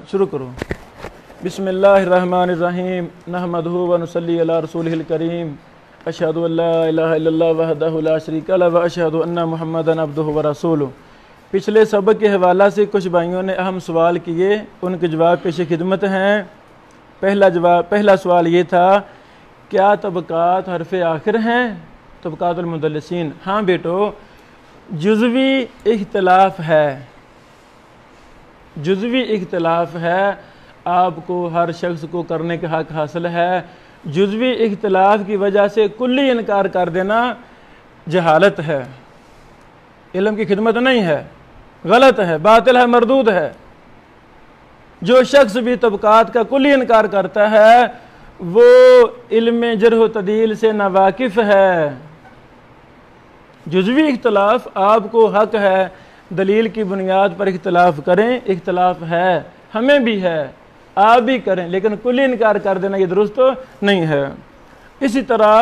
شروع کرو۔ بسم اللہ الرحمن الرحیم نحمدہ و نصلی علی رسولہ الکریم اشہد ان لا الہ الا اللہ وحدہ لا شریک لہ و اشہد ان محمدا عبدہ و رسولہ۔ پچھلے سبق کے حوالہ سے کچھ بھائیوں نے اہم سوال کیے، ان کے جواب پیش خدمت ہیں۔ پہلا سوال یہ تھا، کیا طبقات حرف آخر ہیں؟ طبقات المدلسین۔ ہاں بیٹو، جزوی اختلاف ہے، جزوی اختلاف ہے، آپ کو ہر شخص کو کرنے کا حق حاصل ہے۔ جزوی اختلاف کی وجہ سے کلی انکار کر دینا جہالت ہے، علم کی خدمت نہیں ہے، غلط ہے، باطل ہے، مردود ہے۔ جو شخص بھی طبقات کا کلی انکار کرتا ہے وہ علم جرح و تعدیل سے ناواقف ہے۔ جزوی اختلاف آپ کو حق ہے دلیل کی بنیاد پر اختلاف کریں، اختلاف ہے، ہمیں بھی ہے، آپ بھی کریں، لیکن کلی انکار کر دینا یہ درست نہیں ہے۔ اسی طرح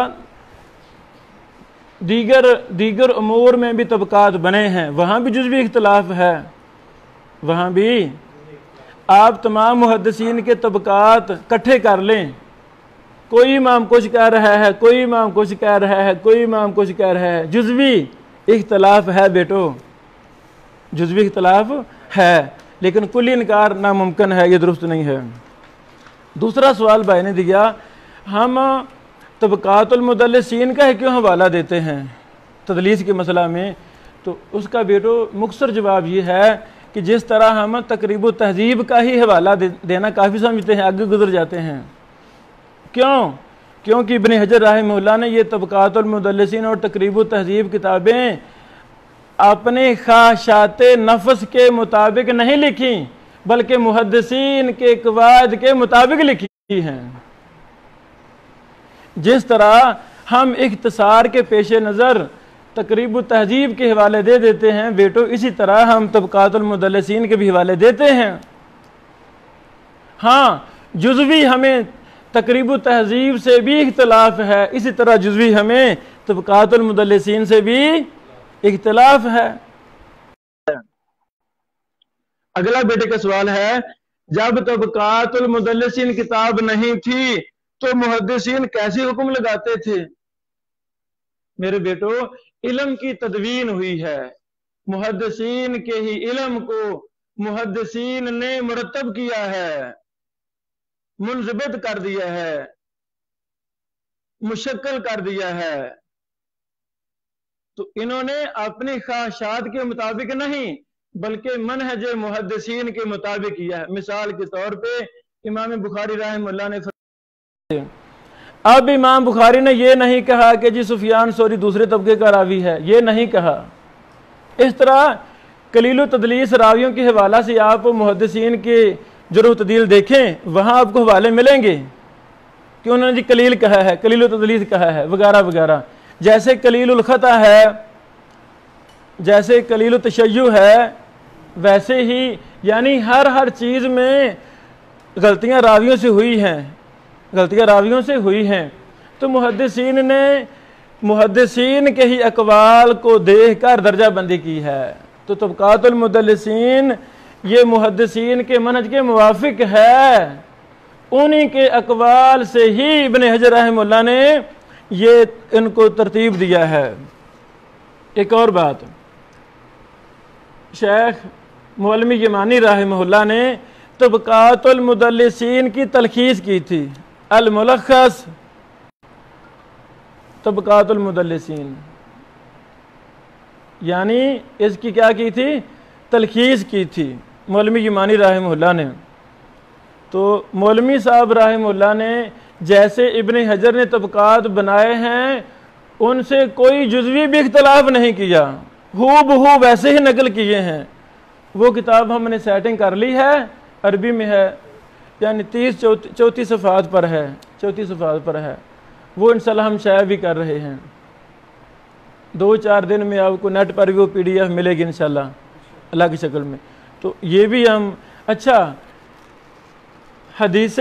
دیگر امور میں بھی طبقات بنے ہیں، وہاں بھی جزوی اختلاف ہے، وہاں بھی آپ تمام محدثین کے طبقات کٹھے کر لیں، کوئی امام کچھ کہہ رہا ہے، کوئی امام کچھ کہہ رہا ہے، کوئی امام کچھ کہہ رہا ہے، جزوی اختلاف ہے بیٹو، جزوی اختلاف ہے، لیکن کلی انکار ناممکن ہے، یہ درست نہیں ہے۔ دوسرا سوال بھائی نے دیا، ہم طبقات المدلسین کا کیوں حوالہ دیتے ہیں تدلیس کے مسئلہ میں؟ تو اس کا بیٹو مختصر جواب یہ ہے کہ جس طرح ہم تقریب و تہذیب کا ہی حوالہ دینا کافی سمجھتے ہیں، آگے گزر جاتے ہیں۔ کیونکہ ابن حجر رحمہ اللہ نے یہ طبقات المدلسین اور تقریب و تہذیب کتابیں اپنے خواہشات نفس کے مطابق نہیں لکھی، بلکہ محدثین کے قواعد کے مطابق لکھی ہیں۔ جس طرح ہم اختصار کے پیش نظر تقریب و تہذیب کے حوالے دے دیتے ہیں بیٹو، اسی طرح ہم طبقات المدلسین کے بھی حوالے دیتے ہیں۔ ہاں، جزوی ہمیں تقریب و تہذیب سے بھی اختلاف ہے، اسی طرح جزوی ہمیں طبقات المدلسین سے بھی اختلاف ہے۔ اگلا بیٹے کا سوال ہے، جب طبقات المدلسین کتاب نہیں تھی تو محدثین کیسے حکم لگاتے تھے؟ میرے بیٹو، علم کی تدوین ہوئی ہے، محدثین کے ہی علم کو محدثین نے مرتب کیا ہے، منضبط کر دیا ہے، مشکل کر دیا ہے، تو انہوں نے اپنی خواہشات کے مطابق نہیں بلکہ منہج محدثین کے مطابق کیا ہے۔ مثال کے طور پہ امام بخاری رحمہ اللہ نے اب امام بخاری نے یہ نہیں کہا کہ جی سفیان ثوری دوسرے طبقے کا راوی ہے، یہ نہیں کہا۔ اس طرح قلیل و تدلیس راویوں کے حوالہ سے آپ محدثین کے جرح و تعدیل دیکھیں، وہاں آپ کو حوالے ملیں گے کہ انہوں نے جی قلیل کہا ہے، قلیل و تدلیس کہا ہے، وغیرہ وغیرہ۔ جیسے قلیل الخطا ہے، جیسے قلیل التشیع ہے، ویسے ہی یعنی ہر چیز میں غلطیاں راویوں سے ہوئی ہیں، غلطیاں راویوں سے ہوئی ہیں، تو محدثین نے محدثین کے ہی اقوال کو دیکھ کر درجہ بندی کی ہے۔ تو طبقات المدلسین یہ محدثین کے منہج کے موافق ہے، انہی کے اقوال سے ہی ابن حجر رحمہ اللہ نے یہ ان کو ترتیب دیا ہے۔ ایک اور بات، شیخ مولوی یمانی رحمہ اللہ نے طبقات المدلسین کی تلخیص کی تھی، الملخص طبقات المدلسین، یعنی اس کی کیا کی تھی؟ تلخیص کی تھی مولوی یمانی رحمہ اللہ نے۔ تو مولوی صاحب رحمہ اللہ نے جیسے ابن حجر نے طبقات بنائے ہیں ان سے کوئی جزوی بھی اختلاف نہیں کیا، ہو بہو ویسے ہی نقل کیے ہیں۔ وہ کتاب ہم نے سیٹنگ کر لی ہے، عربی میں ہے، یعنی 34 صفحات پر ہے، 34 صفحات پر ہے، وہ انشاءاللہ ہم شائع بھی کر رہے ہیں۔ 2-4 دن میں آپ کو نیٹ پر بھی وہ PDF ملے گی انشاءاللہ اللہ کی شکل میں۔ تو یہ بھی ہم اچھا، حدیث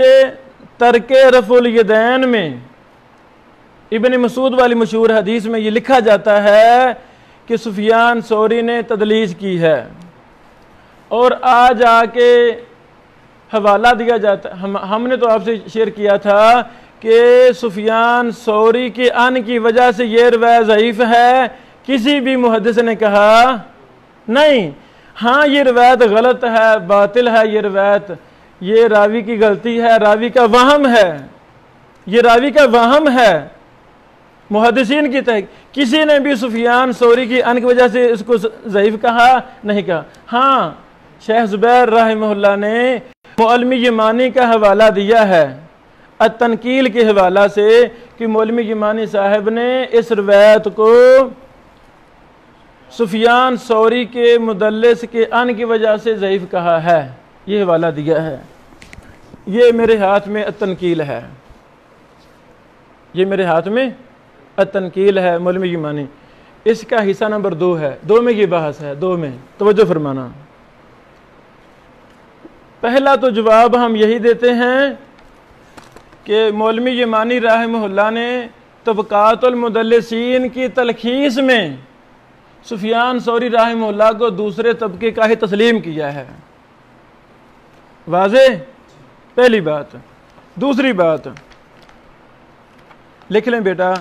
ترک رفع الیدین میں ابن مسعود والی مشہور حدیث میں یہ لکھا جاتا ہے کہ سفیان ثوری نے تدلیس کی ہے، اور آ جا کے حوالہ دیا جاتا ہے. ہم نے تو آپ سے شیئر کیا تھا کہ سفیان ثوری کے ان کی وجہ سے یہ روایت ضعیف ہے. کسی بھی محدث نے کہا نہیں. ہاں یہ روایت غلط ہے، باطل ہے، یہ روایت یہ راوی کی غلطی ہے، راوی کا وہم ہے، یہ راوی کا وہم ہے. محدثین کی تحقیق کسی نے بھی سفیان ثوری کی ان کی وجہ سے اس کو ضعیف کہا نہیں کہا. ہاں شیخ زبیر رحمہ اللہ نے معلم یمانی کا حوالہ دیا ہے التنقیل کے حوالہ سے کہ معلم یمانی صاحب نے اس روایت کو سفیان ثوری کے مدلس کے ان کی وجہ سے ضعیف کہا ہے. یہ حوالہ دیا ہے. یہ میرے ہاتھ میں التنقیل ہے، یہ میرے ہاتھ میں التنقیل ہے معلم یمانی. اس کا حصہ نمبر 2 ہے. 2 میں یہ بحث ہے. 2 میں توجہ فرمانا. پہلا تو جواب ہم یہی دیتے ہیں کہ معلم یمانی رحمہ اللہ نے طبقات المدلسین کی تلخیص میں سفیان ثوری رحمہ اللہ کو دوسرے طبقے کا ہی تسلیم کیا ہے. واضح؟ پہلی بات. دوسری بات لکھ لیں بیٹا،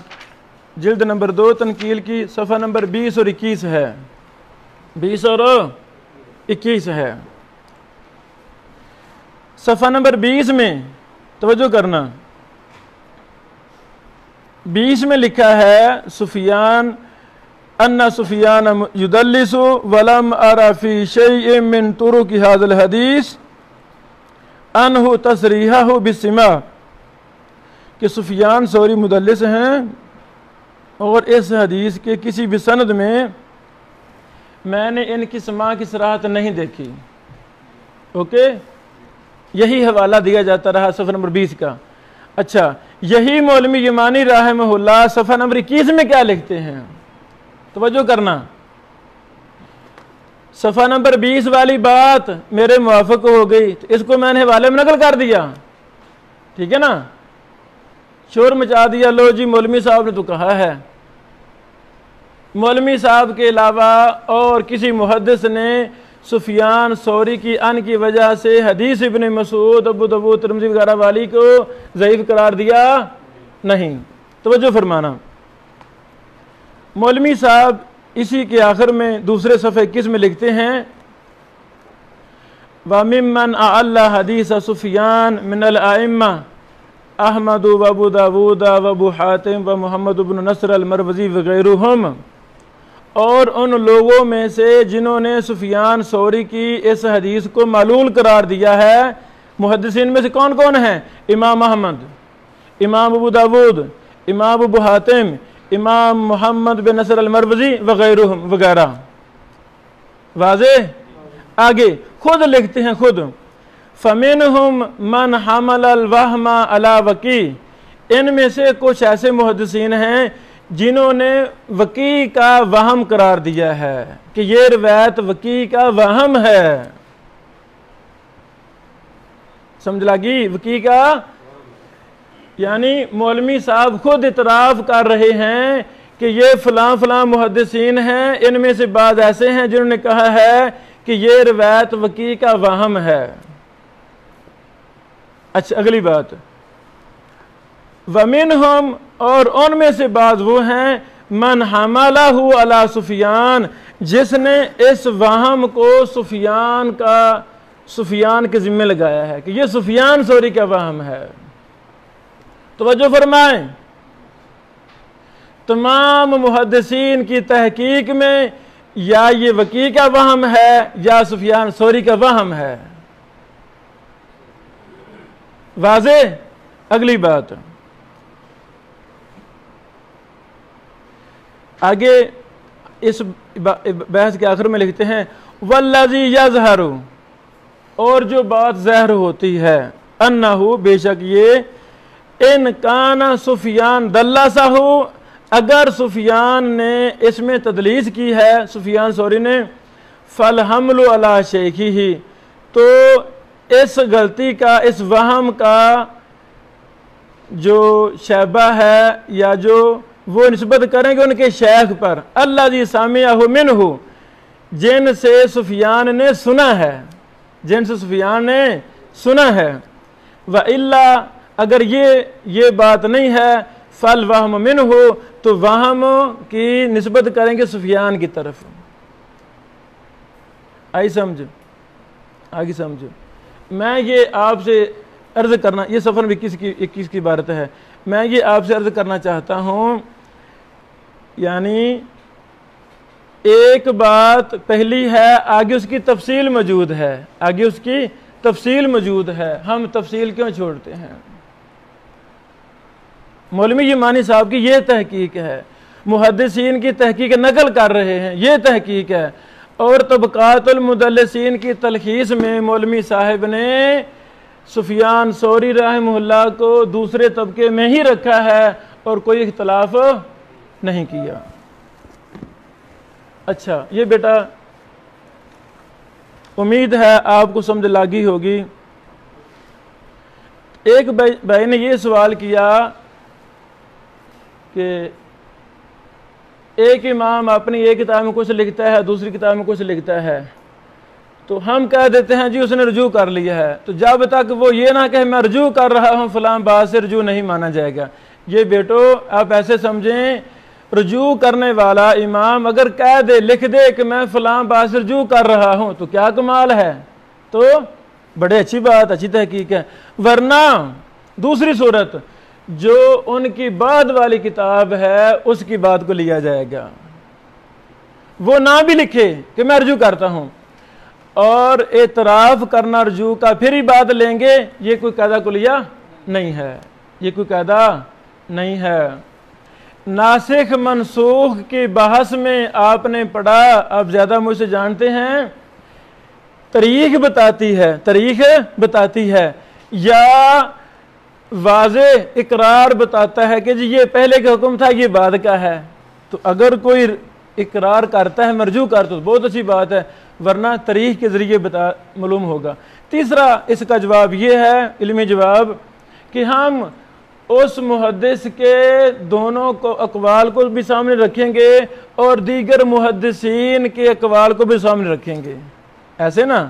جلد نمبر 2 تنقیل کی صفحہ نمبر 20 اور 21 ہے. 20 اور 21 ہے. صفحہ نمبر 20 میں توجہ کرنا. 20 میں لکھا ہے سفیان ان سفیان یدلس ولم ارى في شيء من طرق هذا الحديث انه تصریحہ بالسماع، کہ سفیان ثوری مدلس ہیں اور اس حدیث کے کسی بھی سند میں میں نے ان کی سماع کی صراحت نہیں دیکھی. اوکے، یہی حوالہ دیا جاتا رہا صفحہ نمبر 20 کا. اچھا، یہی معلم یمانی رحمہ اللہ صفحہ نمبر 21 میں کیا لکھتے ہیں؟ توجہ کرنا. صفحہ نمبر 20 والی بات میرے موافق ہو گئی تو اس کو میں نے حوالے میں نقل کر دیا. ٹھیک ہے نا؟ شور مچا دیا، لو جی مولوی صاحب نے تو کہا ہے. مولوی صاحب کے علاوہ اور کسی محدث نے سفیان ثوری کی ان کی وجہ سے حدیث ابن مسعود، ابو داؤد، ترمذی وغیرہ والی کو ضعیف قرار دیا نہیں. توجہ فرمانا. مولوی صاحب اسی کے آخر میں دوسرے صفحے 21 میں لکھتے ہیں وَمِمَّنْ أَعَلَّ حَدِيثَ سُفْيَانَ مِنَ الْأَئِمَّةِ احمد و ابو داود و ابو حاتم و محمد بن نصر المروزی وغیرہم، اور ان لوگوں میں سے جنہوں نے سفیان ثوری کی اس حدیث کو معلول قرار دیا ہے. محدثین میں سے کون کون ہیں؟ امام احمد، امام ابو داود، امام ابو حاتم، امام محمد بن نصر المروزی وغیرہم وغیرہ. واضح؟ آگے خود لکھتے ہیں خود فَمِنْهُمْ مَنْ حَمَلَ الْوَحْمَ عَلَى وَقِي، ان میں سے کچھ ایسے محدثین ہیں جنہوں نے وقی کا وہم قرار دیا ہے کہ یہ روایت وقی کا وہم ہے. سمجھ لگی؟ وقی کا یعنی مولوی صاحب خود اعتراف کر رہے ہیں کہ یہ فلاں فلاں محدثین ہیں، ان میں سے بعض ایسے ہیں جنہوں نے کہا ہے کہ یہ روایت وقی کا وہم ہے. اچھا، اگلی بات وَمِنْهُمْ، اور ان میں سے بعض وہ ہیں مَنْ حَمَلَهُ عَلَى سفیان، جس نے اس وہم کو سفیان کے ذمہ لگایا ہے کہ یہ سفیان ثوری کا وہم ہے. توجہ فرمائیں. تمام محدثین کی تحقیق میں یا یہ وقی کا وہم ہے یا سفیان ثوری کا وہم ہے. واضح؟ اگلی بات آگے اس بحث کے آخر میں لکھتے ہیں وَالَّذِي يَظْهَرُ، اور جو بات ظاہر ہوتی ہے انہو، بے شک یہ ان کان سفیان دلسہ، اگر سفیان نے اس میں تدلیس کی ہے، سفیان ثوری نے، فَالْحَمْلُ عَلَى شَيْخِهِ، تو اس غلطی کا، اس وہم کا جو شیبہ ہے یا جو وہ نسبت کریں گے ان کے شیخ پر، الذی سمعہ منہ، جن سے سفیان نے سنا ہے، جن سے سفیان نے سنا ہے۔ وَإِلَّا اگر یہ بات نہیں ہے فَالْوَهْمُ مِنْهُ تو وہم کی نسبت کریں گے سفیان کی طرف۔ آگے سمجھو۔ میں یہ آپ سے عرض کرنا، یہ سفر بھی 21 کی عبارت ہے، میں یہ آپ سے عرض کرنا چاہتا ہوں، یعنی ایک بات پہلی ہے، آگے اس کی تفصیل موجود ہے، آگے اس کی تفصیل موجود ہے، ہم تفصیل کیوں چھوڑتے ہیں؟ مولوی یمانی صاحب کی یہ تحقیق ہے، محدثین کی تحقیق نقل کر رہے ہیں، یہ تحقیق ہے، اور طبقات المدلسین کی تلخیص میں مولوی صاحب نے سفیان ثوری رحمہ اللہ کو دوسرے طبقے میں ہی رکھا ہے اور کوئی اختلاف نہیں کیا۔ اچھا، یہ بیٹا امید ہے آپ کو سمجھ لگی ہوگی۔ ایک بھائی نے یہ سوال کیا کہ ایک امام اپنی ایک کتاب میں کچھ لکھتا ہے، دوسری کتاب میں کچھ لکھتا ہے، تو ہم کہہ دیتے ہیں جی اس نے رجوع کر لیا ہے، تو جب تک وہ یہ نہ کہ میں رجوع کر رہا ہوں فلاں بات سے، رجوع نہیں مانا جائے گا۔ یہ بیٹو آپ ایسے سمجھیں، رجوع کرنے والا امام اگر کہہ دے، لکھ دے کہ میں فلاں بات سے رجوع کر رہا ہوں تو کیا کمال ہے، تو بڑے اچھی بات، اچھی تحقیق ہے۔ ورنہ دوسری صورت، جو ان کی بعد والی کتاب ہے اس کی بات کو لیا جائے گا، وہ نہ بھی لکھے کہ میں رجوع کرتا ہوں اور اعتراف کرنا رجوع کا پھر ہی بات لیں گے، یہ کوئی قاعدہ کلیہ نہیں ہے، یہ کوئی قاعدہ نہیں ہے۔ ناسخ منسوخ کی بحث میں آپ نے پڑھا، آپ زیادہ مجھ سے جانتے ہیں، تاریخ بتاتی ہے یا واضح اقرار بتاتا ہے کہ جی یہ پہلے کا حکم تھا، یہ بعد کا ہے، تو اگر کوئی اقرار کرتا ہے مرجوع کرتا تو بہت اچھی بات ہے، ورنہ تاریخ کے ذریعے معلوم ہوگا۔ تیسرا اس کا جواب یہ ہے، علمی جواب، کہ ہم اس محدث کے دونوں کو اقوال کو بھی سامنے رکھیں گے اور دیگر محدثین کے اقوال کو بھی سامنے رکھیں گے، ایسے نا،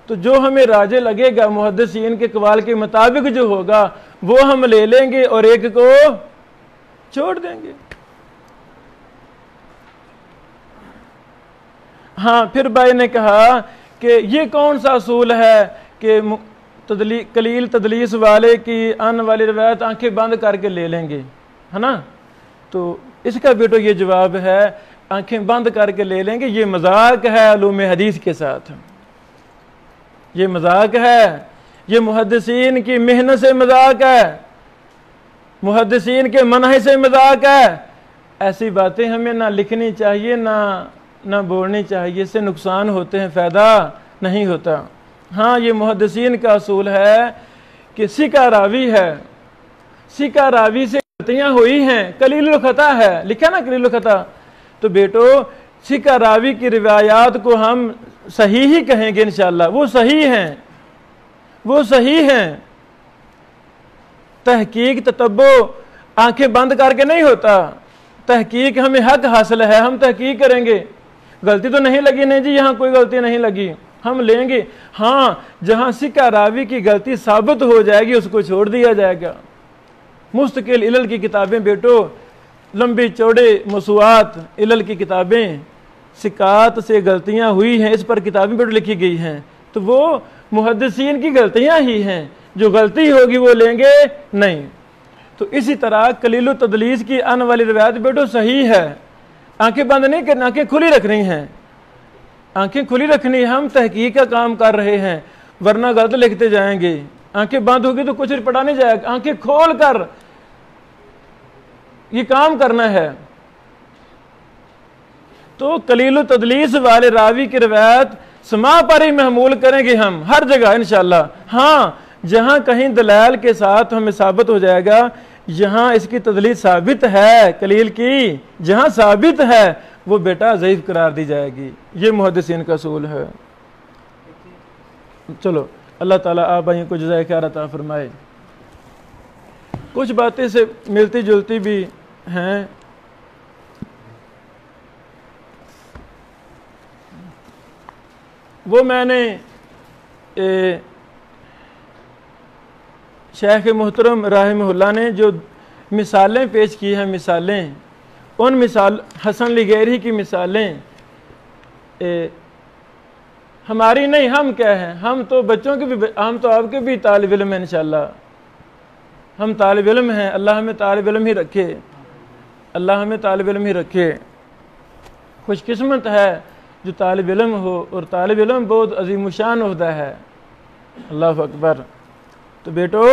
تو جو ہمیں راجح لگے گا محدثین کے اقوال کے مطابق جو ہوگا وہ ہم لے لیں گے اور ایک کو چھوڑ دیں گے۔ ہاں، پھر بھائی نے کہا کہ یہ کون سا اصول ہے کہ قلیل تدلیس والے کی ان والی روایت آنکھیں بند کر کے لے لیں گے، ہے نا؟ تو اس کا بیٹو یہ جواب ہے، آنکھیں بند کر کے لے لیں گے، یہ مذاق ہے علوم حدیث کے ساتھ، یہ مذاق ہے، یہ محدثین کی محنت سے مذاق ہے، محدثین کے منہج سے مذاق ہے۔ ایسی باتیں ہمیں نہ لکھنی چاہیے نہ بولنی چاہیے، اس سے نقصان ہوتے ہیں، فائدہ نہیں ہوتا۔ ہاں، یہ محدثین کا اصول ہے کہ سکہ راوی ہے، سکہ راوی سے غلطیاں ہوئی ہیں، قلیل الخطا ہے، لکھا نا قلیل الخطا، تو بیٹو سکہ راوی کی روایات کو ہم صحیح ہی کہیں گے انشاءاللہ، وہ صحیح ہیں، وہ صحیح ہیں۔ تحقیق تتبع آنکھیں بند کر کے نہیں ہوتا، تحقیق ہمیں حق حاصل ہے، ہم تحقیق کریں گے، غلطی تو نہیں لگی، نہیں جی یہاں کوئی غلطی نہیں لگی، ہم لیں گے۔ ہاں، جہاں سکہ راوی کی غلطی ثابت ہو جائے گی اس کو چھوڑ دیا جائے گا۔ مستقل علل کی کتابیں بیٹو، لمبی چوڑے موسوعات علل کی کتابیں، سکات سے غلطیاں ہوئی ہیں، اس پر کتابیں بیٹو لکھی گئی ہیں، تو وہ محدثین کی غلطیاں ہی ہیں، جو غلطی ہوگی وہ لیں گے نہیں۔ تو اسی طرح قلیل التدلیس کی ان والی روایت بیٹو صحیح ہے، آنکھیں بند نہیں کرنا، آنکھیں کھلی رکھنی ہیں، آنکھیں کھلی رکھنی، ہم تحقیق کا کام کر رہے ہیں، ورنہ غلط لکھتے جائیں گے، آنکھیں بند ہوگی تو کچھ پڑھا نہیں جائے گا، آنکھیں کھول کر یہ کام کرنا ہے۔ تو قلیل التدلیس والے راوی کی روایت سماع پر ہی محمول کریں گے ہم ہر جگہ انشاءاللہ۔ ہاں، جہاں کہیں دلائل کے ساتھ ہمیں ثابت ہو جائے گا یہاں اس کی تدلیس ثابت ہے، قلیل کی جہاں ثابت ہے وہ بیٹا ضعیف قرار دی جائے گی، یہ محدثین کا اصول ہے۔ چلو، اللہ تعالیٰ آپ بھائیوں کو جزائے خیر عطا فرمائے۔ کچھ باتیں سے ملتی جلتی بھی ہیں، وہ میں نے شیخ محترم رحمہ اللہ نے جو مثالیں پیش کی ہیں، مثالیں، ان حسن لغیری کی مثالیں ہماری نہیں، ہم کیا ہیں، ہم تو بچوں کے بھی، ہم تو آپ کے بھی طالب علم ہیں انشاءاللہ، ہم طالب علم ہیں، اللہ ہمیں طالب علم ہی رکھے، اللہ ہمیں طالب علم ہی رکھے۔ خوش قسمت ہے جو طالب علم ہو، اور طالب علم بہت عظیم الشان عہدہ ہے، اللہ اکبر۔ تو بیٹو،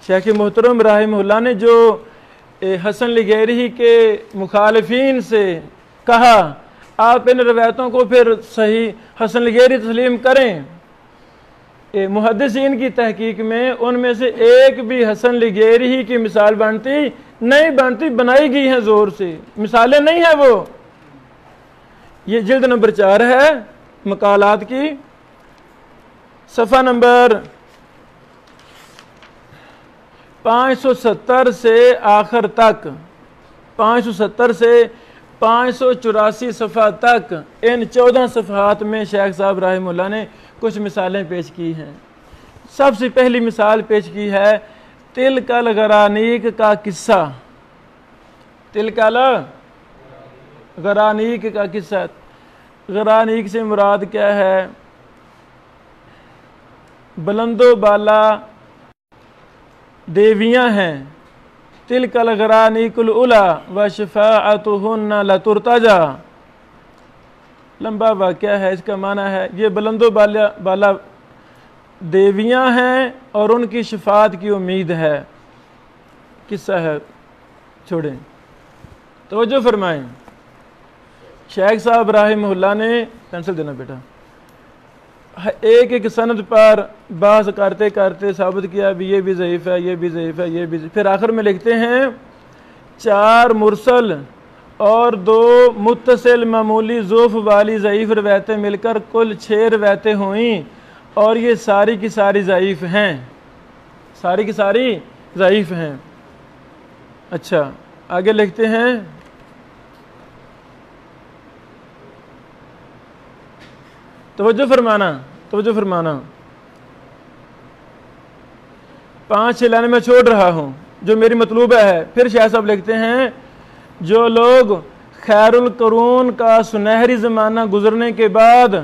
شیخ محترم رحمہ اللہ نے جو حسن لغیری کے مخالفین سے کہا، آپ ان روایتوں کو پھر صحیح حسن لغیری تسلیم کریں، محدثین کی تحقیق میں ان میں سے ایک بھی حسن لغیری کی مثال بنتی نہیں، بنتی، بنائی گئی ہیں زور سے، مثالیں نہیں ہیں وہ۔ یہ جلد نمبر 4 ہے مقالات کی، صفحہ نمبر 570 سے آخر تک، 570 سے 584 صفحہ تک، ان 14 صفحات میں شیخ صاحب رحمہ اللہ نے کچھ مثالیں پیش کی ہیں۔ سب سے پہلی مثال پیش کی ہے تلک الغرانیق کا قصہ، تلک الغرانیق کا قصہ۔ غرانیق سے مراد کیا ہے؟ بلند و بالا دیویاں ہیں، تلک الغرانیق العلی وشفاعتہن لترتجی، لمبا واقعہ ہے، اس کا معنی ہے یہ بلند و بالا دیویاں ہیں اور ان کی شفاعت کی امید ہے۔ قصہ ہے، چھوڑیں، توجہ فرمائیں۔ شیخ صاحب رحمہ اللہ نے، پینسل دینا بیٹا، ایک ایک سند پر بحث کرتے کرتے ثابت کیا بھی یہ بھی ضعیف ہے، یہ بھی ضعیف ہے، یہ بھی ضعیف، پھر آخر میں لکھتے ہیں 4 مرسل اور 2 متصل معمولی ضعف والی ضعیف روایتیں مل کر کل 6 روایتیں ہوئیں، اور یہ ساری کی ساری ضعیف ہیں، ساری کی ساری ضعیف ہیں۔ اچھا، آگے لکھتے ہیں توجہ فرمانا، توجہ فرمانا، 5-6 لائنیں میں چھوڑ رہا ہوں جو میری مطلوبہ ہے۔ پھر شاہ صاحب لکھتے ہیں جو لوگ خیر القرون کا سنہری زمانہ گزرنے کے بعد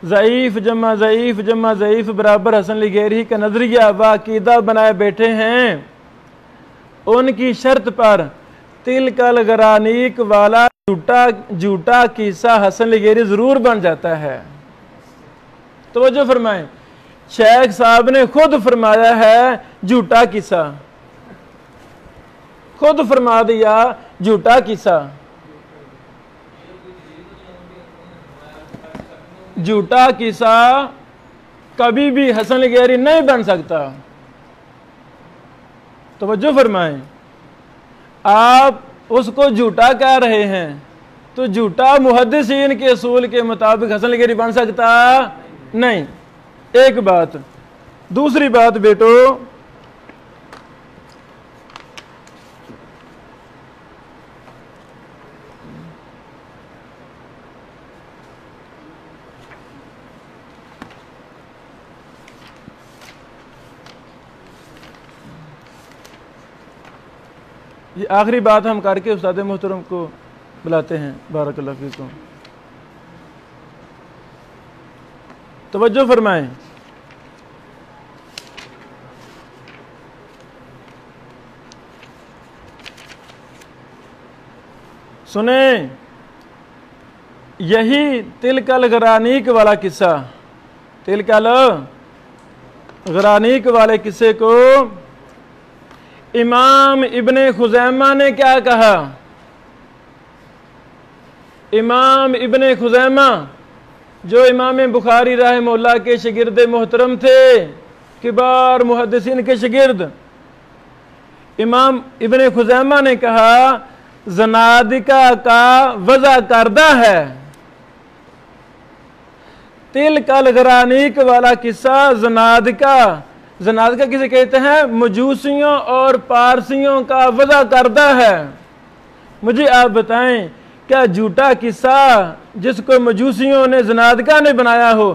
ضعیف جمع ضعیف جمع ضعیف برابر حسن لغیری کا نظریہ و عقیدہ بنائے بیٹھے ہیں، ان کی شرط پر تلک الغرانیق والا جھوٹا قصہ حسن لغیری ضرور بن جاتا ہے۔ توجہ فرمائیں، شیخ صاحب نے خود فرمایا ہے جھوٹا قصہ، خود فرما دیا جھوٹا قصہ، جھوٹا قصہ کبھی بھی حسن لغیری نہیں بن سکتا۔ توجہ فرمائیں، آپ اس کو جھوٹا کہہ رہے ہیں تو جھوٹا محدثین کے اصول کے مطابق حسن لغیری بن سکتا نہیں۔ ایک بات، دوسری بات بیٹو، یہ آخری بات ہم کر کے استاد محترم کو بلاتے ہیں، بارک اللہ فیکم۔ توجہ فرمائیں، سنیں، یہی تلک الغرانیق والا قصہ، تلک الغرانیق والے قصے کو امام ابن خزیمہ نے کیا کہا؟ امام ابن خزیمہ جو امام بخاری رحمہ اللہ کے شاگرد محترم تھے، کبار محدثین کے شاگرد، امام ابن خزیمہ نے کہا زنادقہ کا وضع کردہ ہے، تلک الغرانیق والا قصہ زنادقہ، زنادقہ کسے کہتے ہیں؟ مجوسیوں اور پارسیوں کا وضع کردہ ہے۔ مجھے آپ بتائیں کیا جھوٹا قصہ جس کو مجوسیوں نے زنادقہ نے بنایا ہو،